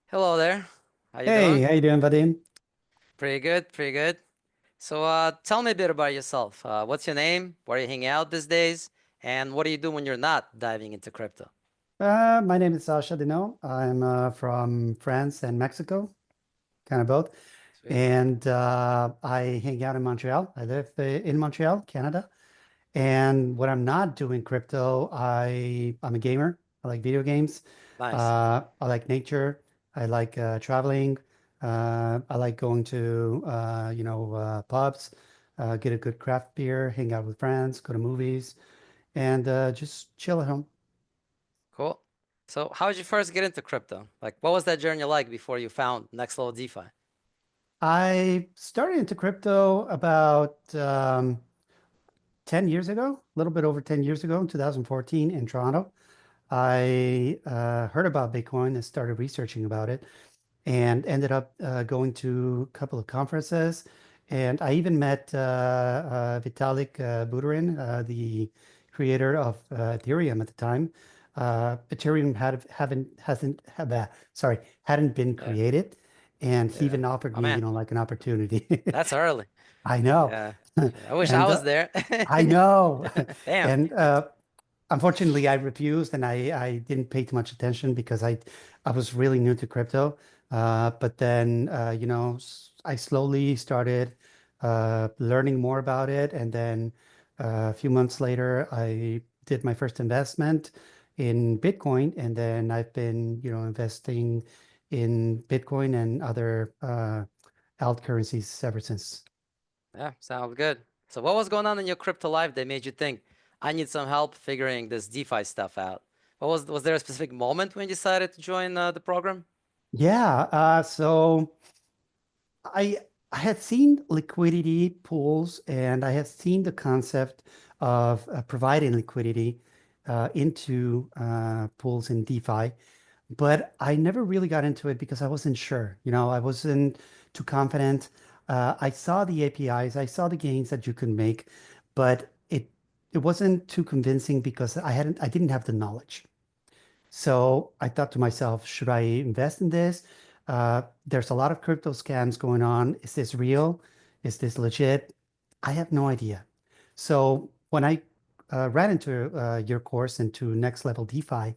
Hello there. How you Hey, doing? how you doing, Vadim? Pretty good, pretty good. So, tell me a bit about yourself. What's your name? Where are you hanging out these days? And what do you do when you're not diving into crypto? My name is Sasha. I'm from France and Mexico, kind of both. Sweet. And I hang out in Montreal. I live in Montreal, Canada. And when I'm not doing crypto, I'm a gamer. I like video games. Nice. I like nature. I like traveling. I like going to pubs, get a good craft beer, hang out with friends, go to movies, and just chill at home. Cool. So, how did you first get into crypto? Like, what was that journey like before you found Next Level DeFi? I started into crypto about 10 years ago, a little bit over 10 years ago in 2014 in Toronto. I heard about Bitcoin and started researching about it and ended up going to a couple of conferences. And I even met Vitalik Buterin, the creator of Ethereum at the time. Ethereum hadn't been Yeah, created, and he yeah. even offered Oh me, man, like an opportunity. that's early. I know, Yeah. I wish I and was there. I know, Damn. and unfortunately, I refused and I didn't pay too much attention because I was really new to crypto. But then, I slowly started learning more about it. And then a few months later, I did my first investment in Bitcoin. And then I've been, investing in Bitcoin and other alt currencies ever since. Yeah, sounds good. So what was going on in your crypto life that made you think, I need some help figuring this DeFi stuff out? Was there a specific moment when you decided to join the program? Yeah. So I I had seen liquidity pools and I had seen the concept of providing liquidity into pools in DeFi, but I never really got into it because I wasn't sure. I wasn't too confident. I saw the APIs, I saw the gains that you could make, but it wasn't too convincing because I didn't have the knowledge. So I thought to myself, should I invest in this? There's a lot of crypto scams going on. Is this real? Is this legit? I have no idea. So when I ran into your course into Next Level DeFi,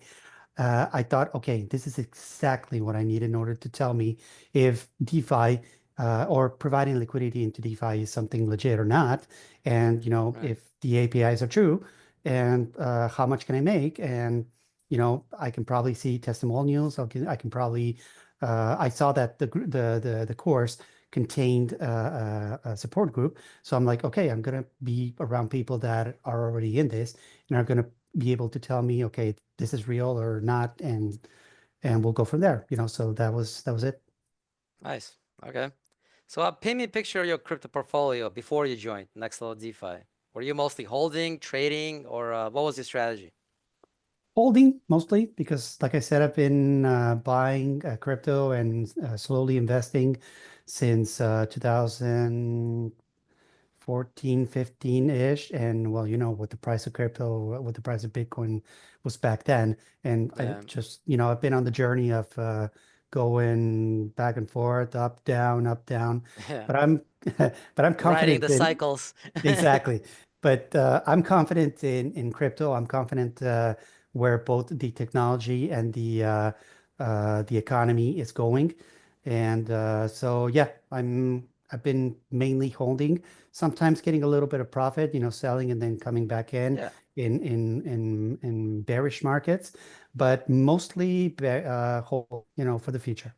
I thought, okay, this is exactly what I need in order to tell me if DeFi or providing liquidity into DeFi is something legit or not, and Right. if the APIs are true, and how much can I make, and I can probably see testimonials. I can probably I saw that the course contained a support group, so I'm like, okay, I'm gonna be around people that are already in this and are gonna be able to tell me, okay, this is real or not, and we'll go from there. So that was it. Nice. Okay. So paint me a picture of your crypto portfolio before you joined Next Level DeFi. Were you mostly holding, trading, or what was your strategy? Holding mostly because, like I said, I've been buying crypto and slowly investing since 2014, 15-ish. And well, what the price of crypto, what the price of Bitcoin was back then. And I Yeah. just, I've been on the journey of going back and forth, up, down, up, down. Yeah. But I'm, but I'm Riding the confident in cycles. exactly. But I'm confident in crypto. I'm confident where both the technology and the economy is going. And so yeah, I've been mainly holding, sometimes getting a little bit of profit, selling and then coming back in Yeah. in bearish markets, but mostly hold, for the future.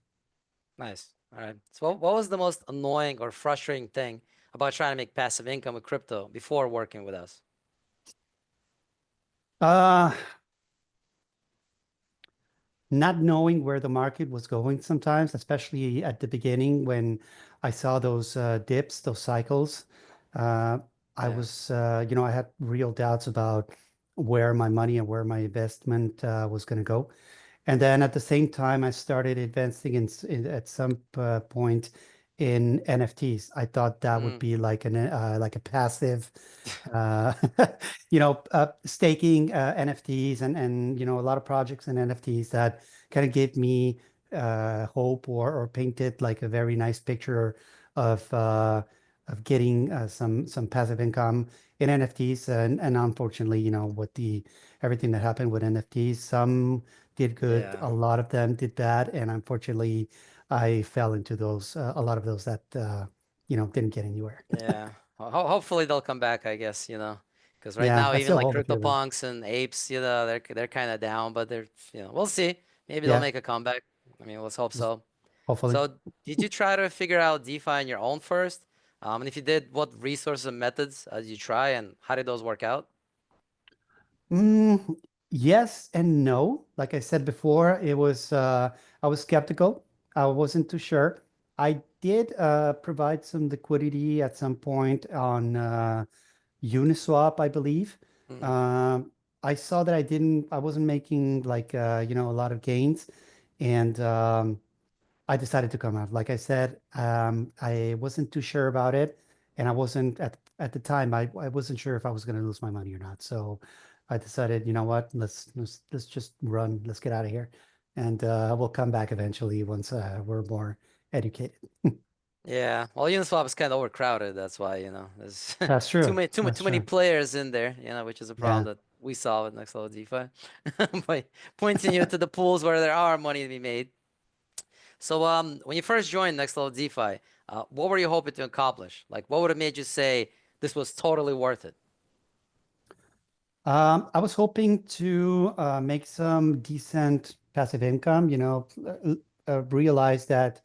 Nice. All right. So what was the most annoying or frustrating thing about trying to make passive income with crypto before working with us? Uh, Not knowing where the market was going sometimes, especially at the beginning when I saw those dips, those cycles. Uh, Yeah. I had real doubts about where my money and where my investment was going to go. And then at the same time, I started investing at some point in NFTs. I thought that would Mm. be like a passive, uh, staking NFTs and a lot of projects in NFTs that kind of gave me hope or painted like a very nice picture of getting some passive income in NFTs, and unfortunately, with the everything that happened with NFTs, some did good, Yeah. a lot of them did bad, and unfortunately, I fell into those a lot of those that didn't get anywhere. Yeah. Hopefully they'll come back, I guess, because right Yeah, now I even still like hold a few of them. CryptoPunks and apes, they're kind of down, but we'll see. Maybe they'll Yeah, make a comeback. I mean, let's hope so. hopefully. So, did you try to figure out DeFi on your own first? And if you did, what resources and methods did you try, and how did those work out? Mm, yes and no. Like I said before, it was I was skeptical. I wasn't too sure. I did provide some liquidity at some point on Uniswap, I believe. Mm, Um, I saw that I wasn't making like a lot of gains, and I decided to come out. Like I said, I wasn't too sure about it, and I wasn't at the time. I wasn't sure if I was going to lose my money or not. So I decided, you know what? Let's just run. Let's get out of here, and we'll come back eventually once we're more educated. yeah. Well, Uniswap is kind of overcrowded. That's why, there's That's too true. many That's too many true. players in there, which is a problem Yeah. that we saw with Next Level DeFi. By pointing you to the pools where there are money to be made. So, when you first joined Next Level DeFi, what were you hoping to accomplish? Like, what would have made you say this was totally worth it? I was hoping to make some decent passive income, realize that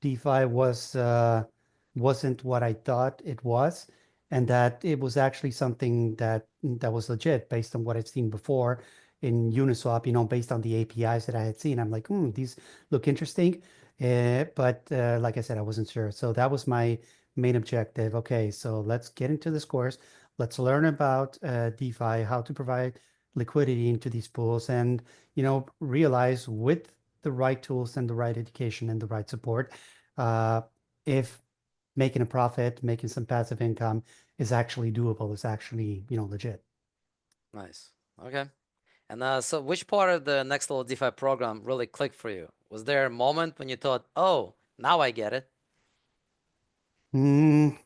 DeFi wasn't what I thought it was, and that it was actually something that was legit based on what I've seen before in Uniswap, based on the APIs that I had seen. I'm like, these look interesting. But like I said, I wasn't sure. So that was my main objective. Okay, so let's get into this course. Let's learn about DeFi, how to provide liquidity into these pools, and realize with the right tools and the right education and the right support, uh, if making a profit, making some passive income is actually doable, is actually legit. Nice. Okay. And so, which part of the Next Level DeFi program really clicked for you? Was there a moment when you thought, "Oh, now I get it"? Mm,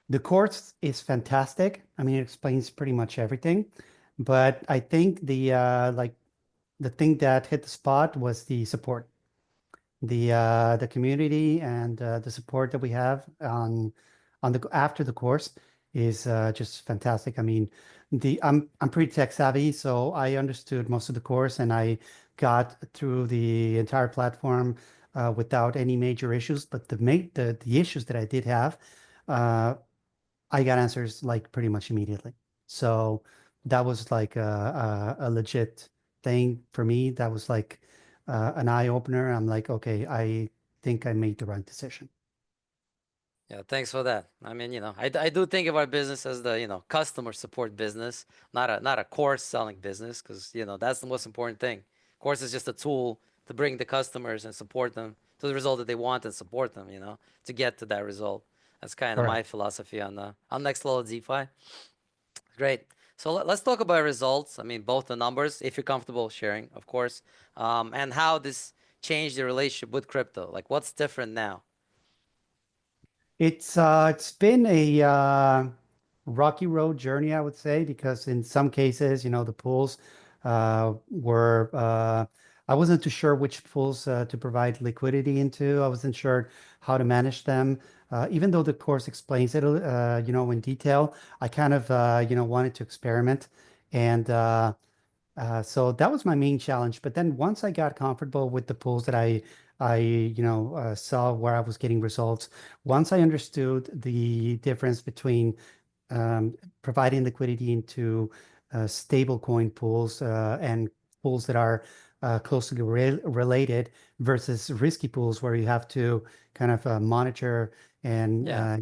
the course is fantastic. I mean, it explains pretty much everything, but I think the thing that hit the spot was the support. The community and the support that we have on the after the course is just fantastic. I mean, I'm pretty tech savvy, so I understood most of the course and I got through the entire platform without any major issues. But the issues that I did have, uh, I got answers like pretty much immediately. So that was like a legit thing for me. That was like an eye opener. I'm like, okay, I think I made the right decision. Yeah, thanks for that. I mean, I do think of our business as the, customer support business, not a course selling business, because, that's the most important thing. Course is just a tool to bring the customers and support them to the result that they want and support them, to get to that result. That's kind of my Correct. philosophy on Next Level DeFi. Great. So let's talk about results. I mean, both the numbers, if you're comfortable sharing, of course, and how this changed your relationship with crypto. Like, what's different now? It's been a rocky road journey, I would say, because in some cases, the pools were I wasn't too sure which pools to provide liquidity into. I wasn't sure how to manage them. Even though the course explains it, in detail, I kind of wanted to experiment, and so that was my main challenge. But then once I got comfortable with the pools that I saw where I was getting results, once I understood the difference between providing liquidity into stable coin pools and pools that are closely related versus risky pools where you have to kind of monitor and Yeah.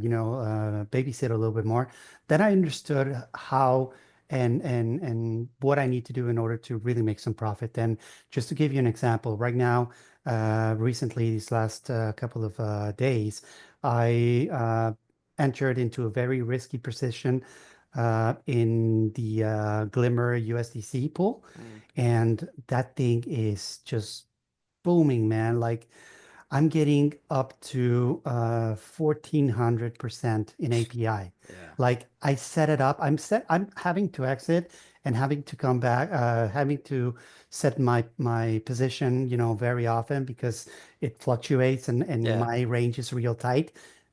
babysit a little bit more. Then I understood how and what I need to do in order to really make some profit. And just to give you an example, right now, recently, these last couple of days, I entered into a very risky position in the Glimmer USDC pool. Mm. And that thing is just booming, man. Like I'm getting up to 1400% in API. Yeah. Like I set it up. I'm having to exit and having to come back, having to set my position, very often because it fluctuates and Yeah. my range is real tight.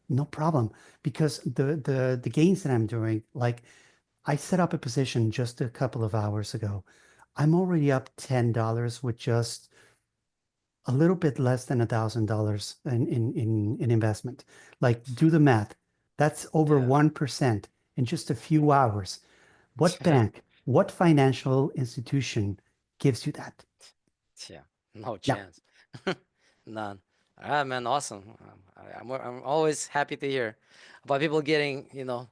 No problem. Because the gains that I'm doing, like I set up a position just a couple of hours ago. I'm already up $10 with just a little bit less than $1,000 in investment. Like, do the math. That's over Yeah. 1% in just a few hours. What bank, what financial institution gives you that? Yeah. No Yeah, chance. None. All right, man. Awesome. I'm always happy to hear about people getting,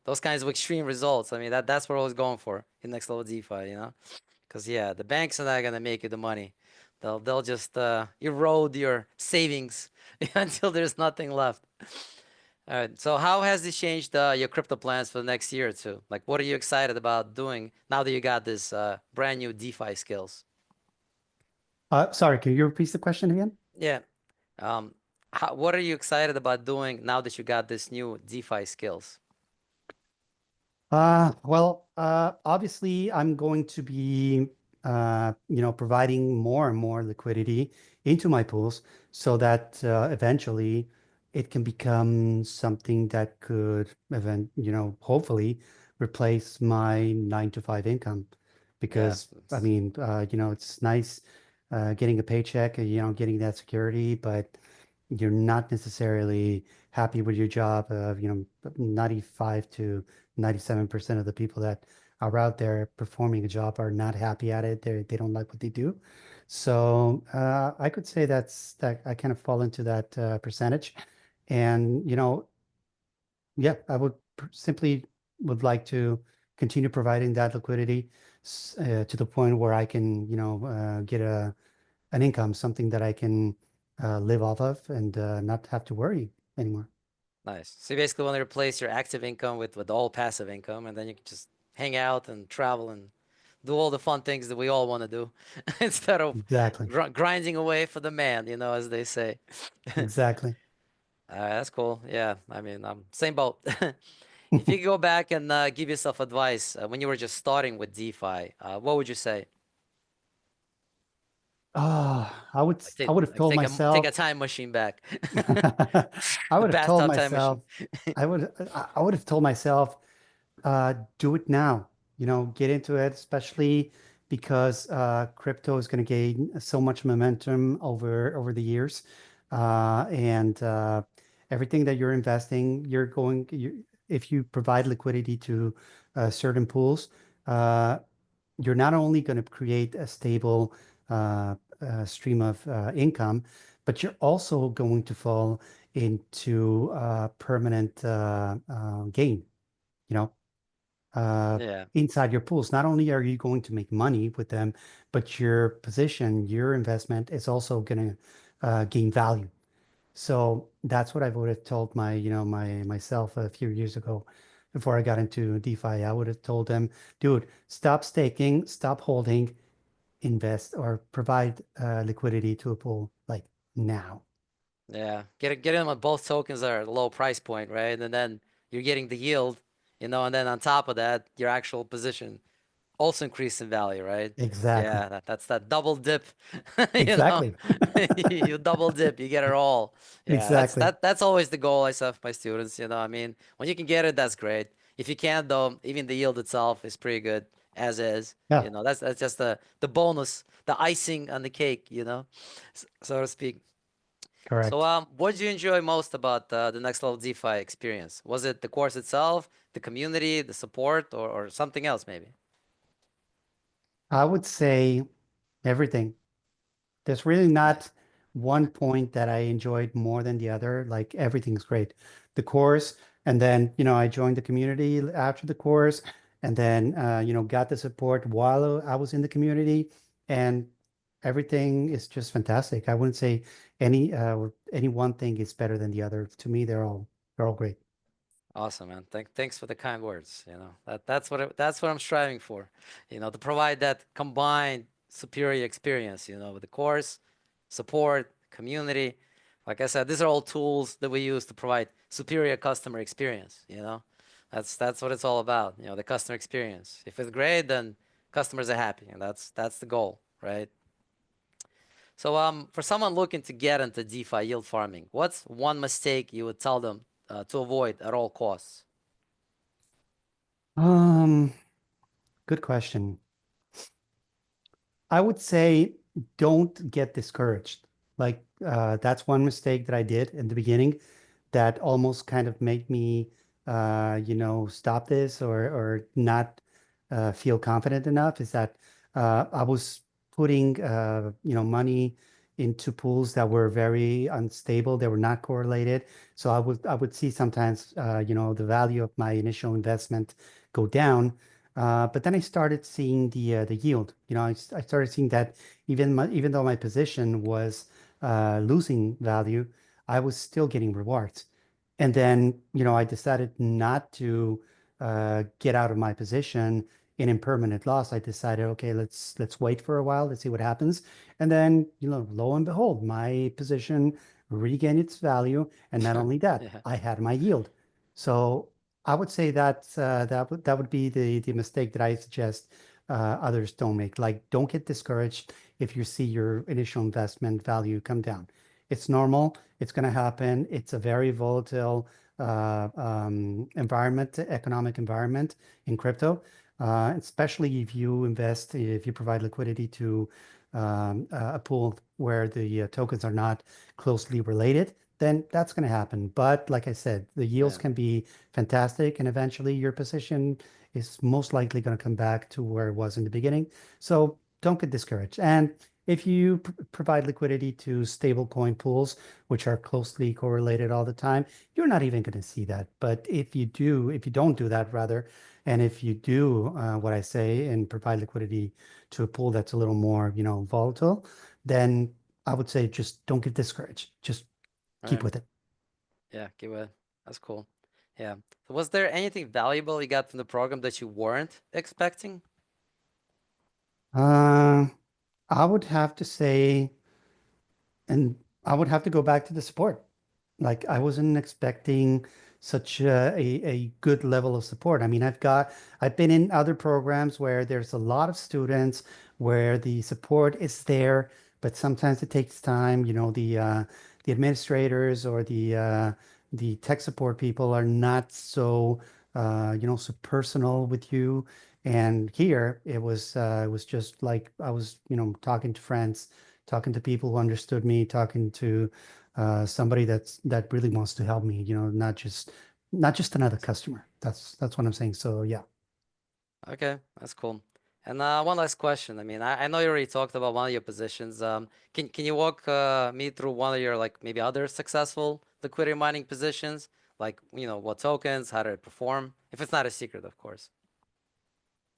those kinds of extreme results. I mean, that's what I was going for in next level DeFi. Because yeah, the banks are not gonna make you the money. They'll just erode your savings until there's nothing left. All right. So how has this changed your crypto plans for the next year or two? Like, what are you excited about doing now that you got this brand new DeFi skills? Sorry, can you repeat the question again? Yeah. Um, what are you excited about doing now that you got this new DeFi skills? Obviously, I'm going to be, providing more and more liquidity into my pools so that eventually it can become something that could hopefully replace my 9 to 5 income. Yeah. Because I mean, it's nice getting a paycheck and, getting that security, but you're not necessarily happy with your job of, 95 to 97% of the people that are out there performing a job are not happy at it. They don't like what they do. So I could say that I kind of fall into that percentage. And, yeah, I would simply would like to continue providing that liquidity to the point where I can, get an income, something that I can live off of and not have to worry anymore. Nice. So you basically want to replace your active income with all passive income, and then you can just hang out and travel and do all the fun things that we all want to do instead of Exactly. grinding away for the man, as they say. Exactly. That's cool. Yeah, I mean, same boat. If you could go back and give yourself advice when you were just starting with DeFi, what would you say? I would have Like told take a myself, time machine back, I the would have told bathtub time machine. myself, I would have told myself, do it now. Get into it, especially because crypto is going to gain so much momentum over the years, and everything that you're investing, if you provide liquidity to certain pools, uh, you're not only going to create a stable stream of income, but you're also going to fall into permanent gain, you know, uh, Yeah, inside your pools. Not only are you going to make money with them, but your position, your investment is also going to gain value. So that's what I would have told myself a few years ago before I got into DeFi. I would have told them, dude, stop staking, stop holding, invest or provide liquidity to a pool like now. yeah. Get in with both tokens that are at a low price point, right? And then you're getting the yield, and then on top of that, your actual position also increase in value, right? Exactly. Yeah, that's that double dip, you know. Exactly. You double dip, you get it all. Yeah, Exactly. that's always the goal I set for my students. I mean, when you can get it, that's great. If you can't though, even the yield itself is pretty good as is. Yeah, That's just the bonus, the icing on the cake, so to speak. So, correct. what did you enjoy most about the next level DeFi experience? Was it the course itself, the community, the support, or something else maybe? I would say everything. There's really Nice. not one point that I enjoyed more than the other. Like everything's great. The course, and then, I joined the community after the course, and then, got the support while I was in the community, and everything is just fantastic. I wouldn't say any one thing is better than the other. To me, they're all great. Awesome, man. Thanks for the kind words. That's what I'm striving for. To provide that combined superior experience. With the course, support, community. Like I said, these are all tools that we use to provide superior customer experience, you know? That's what it's all about, you know, the customer experience. If it's great, then customers are happy, and that's the goal, right? So for someone looking to get into DeFi yield farming, what's one mistake you would tell them to avoid at all costs? Um, Good question. I would say don't get discouraged. Like that's one mistake that I did in the beginning that almost kind of made me, stop this or not feel confident enough. Is that I was putting, money into pools that were very unstable. They were not correlated. So I would see sometimes, the value of my initial investment go down. But then I started seeing the yield. I started seeing that even though my position was losing value, I was still getting rewards. And then, I decided not to get out of my position in impermanent loss. I decided, okay, let's wait for a while, let's see what happens. And then, lo and behold, my position regained its value. And not only that, Yeah, I had my yield. So I would say that would be the mistake that I suggest others don't make. Like, don't get discouraged if you see your initial investment value come down. It's normal. It's going to happen. It's a very volatile environment, economic environment in crypto, especially if you provide liquidity to a pool where the tokens are not closely related, then that's going to happen. But like I said, the yields yeah, can be fantastic, and eventually your position is most likely going to come back to where it was in the beginning. So don't get discouraged. And if you provide liquidity to stable coin pools, which are closely correlated all the time, you're not even going to see that. But if you don't do that, rather, and if you do what I say and provide liquidity to a pool that's a little more, volatile, then I would say just don't get discouraged. Just all keep right, with it. yeah, give it. That's cool. Yeah. So was there anything valuable you got from the program that you weren't expecting? Uh, I would have to say, and I would have to go back to the support. Like I wasn't expecting such a good level of support. I mean, I've been in other programs where there's a lot of students where the support is there, but sometimes it takes time. The administrators or the tech support people are not so personal with you. And here it was just like I was, talking to friends, talking to people who understood me, talking to somebody that really wants to help me, not just another customer. That's what I'm saying. So yeah. Okay, that's cool. And one last question. I mean, I know you already talked about one of your positions. Can you walk me through one of your like maybe other successful liquidity mining positions? Like, you know, what tokens, how did it perform? If it's not a secret, of course.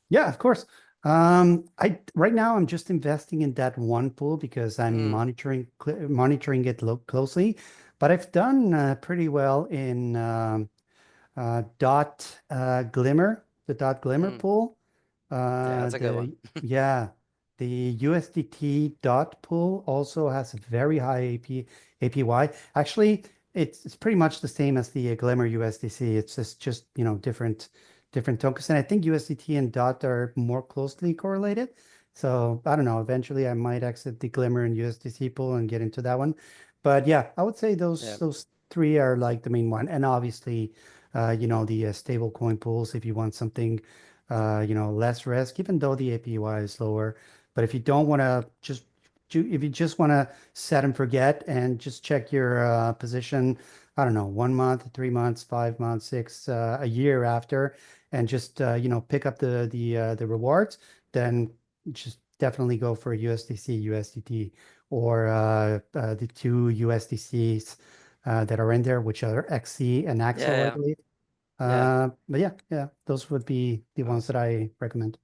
Yeah, of course. I right now I'm just investing in that one pool because I'm Mm, monitoring it closely, but I've done pretty well in Glimmer, the dot Glimmer mm. pool. Yeah, Uh, that's a good one. the yeah, the USDT dot pool also has a very high APY. Actually, it's pretty much the same as the Glimmer USDC. It's just different tokens, and I think USDT and dot are more closely correlated. So I don't know. Eventually, I might exit the Glimmer and USDC pool and get into that one. But yeah, I would say Yeah, those three are like the main one, and obviously, the stable coin pools if you want something less risk, even though the APY is lower. But if you don't want to if you just want to set and forget and just check your position, I don't know, 1 month, 3 months, 5 months, six, a year after, and just pick up the rewards, then just definitely go for USDC, USDT, or the two USDCs that are in there, which are XC and yeah, Axel, I yeah, believe. yeah. But yeah, those would be the ones that Awesome. I recommend.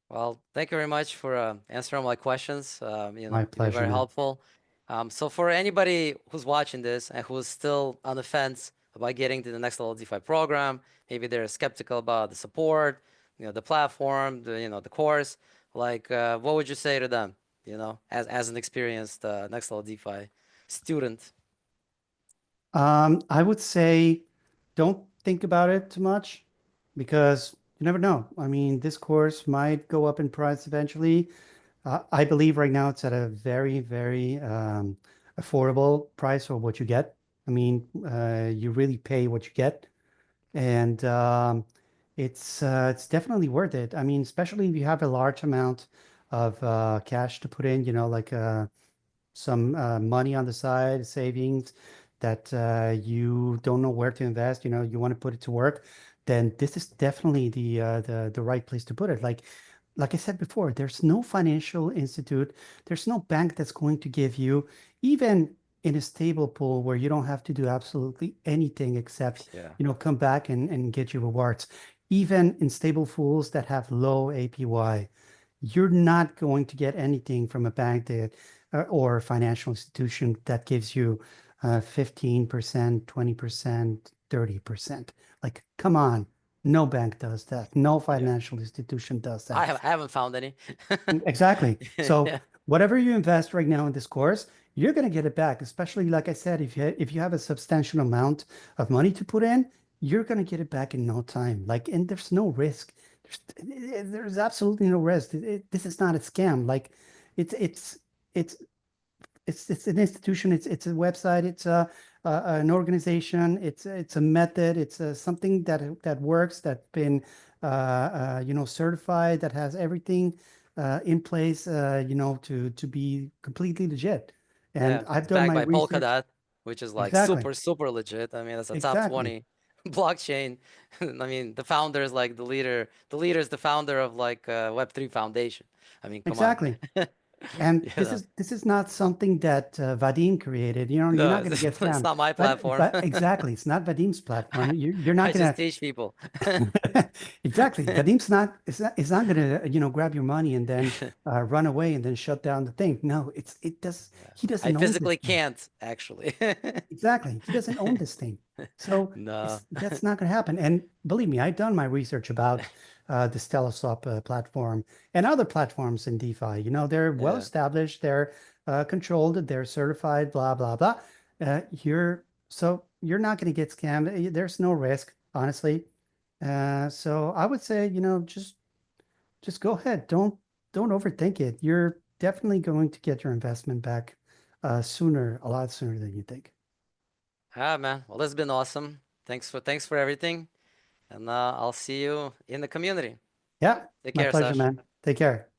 Well, thank you very much for answering my questions. You My know, you've been pleasure, very man. helpful. So for anybody who's watching this and who's still on the fence about getting to the next level DeFi program, maybe they're skeptical about the support, you know, the platform, the course, like, what would you say to them? as an experienced next level DeFi student? I would say don't think about it too much because you never know. I mean, this course might go up in price eventually. I believe right now it's at a very, very affordable price for what you get. I mean, you really pay what you get, and it's definitely worth it. I mean, especially if you have a large amount of cash to put in, like some money on the side, savings that you don't know where to invest, you want to put it to work, then this is definitely the right place to put it. Like I said before, there's no financial institute, there's no bank that's going to give you, even in a stable pool where you don't have to do absolutely anything except, Yeah. come back and get your rewards. Even in stable pools that have low APY, you're not going to get anything from a bank that or a financial institution that gives you 15%, 20%, 30%. Like, come on. No bank does that. No Yeah. financial institution does that. I haven't found any. Exactly. So Yeah. whatever you invest right now in this course, you're going to get it back. Especially like I said, if you have a substantial amount of money to put in, you're going to get it back in no time. Like, and there's no risk. There's absolutely no risk. This is not a scam. Like, it's it's it's it's an institution. It's a website. It's an organization. It's a method. It's something that works. That's been certified. That has everything in place. To be completely legit. And Yeah. I've It's done backed my by research. Polkadot, which is like Exactly. super, super legit. I mean, it's a top Exactly. 20 blockchain. I mean, the founder is like the leader. The leader is the founder of like Web3 Foundation. I mean, come on. Exactly. And You this know. is not something that Vadim created. You're No, not going to get it's scammed. not my platform. But exactly, it's not Vadim's platform. You're not I going just to teach people. exactly. Vadim's not. It's not going to grab your money and then run away and then shut down the thing. No, it does. Yeah. He I doesn't own this physically thing. can't actually. Exactly. He doesn't own this thing. So No. that's not going to happen. And believe me, I've done my research about the StellaSwap platform and other platforms in DeFi. They're well Yeah. established, they're controlled, they're certified, blah, blah, blah. You're not going to get scammed. There's no risk, honestly. So I would say, just go ahead. Don't overthink it. You're definitely going to get your investment back a lot sooner than you think. Ah, man. Well, this has been awesome. Thanks for everything. And I'll see you in the community. Yeah, Take my care, pleasure, Sash. man. Take care.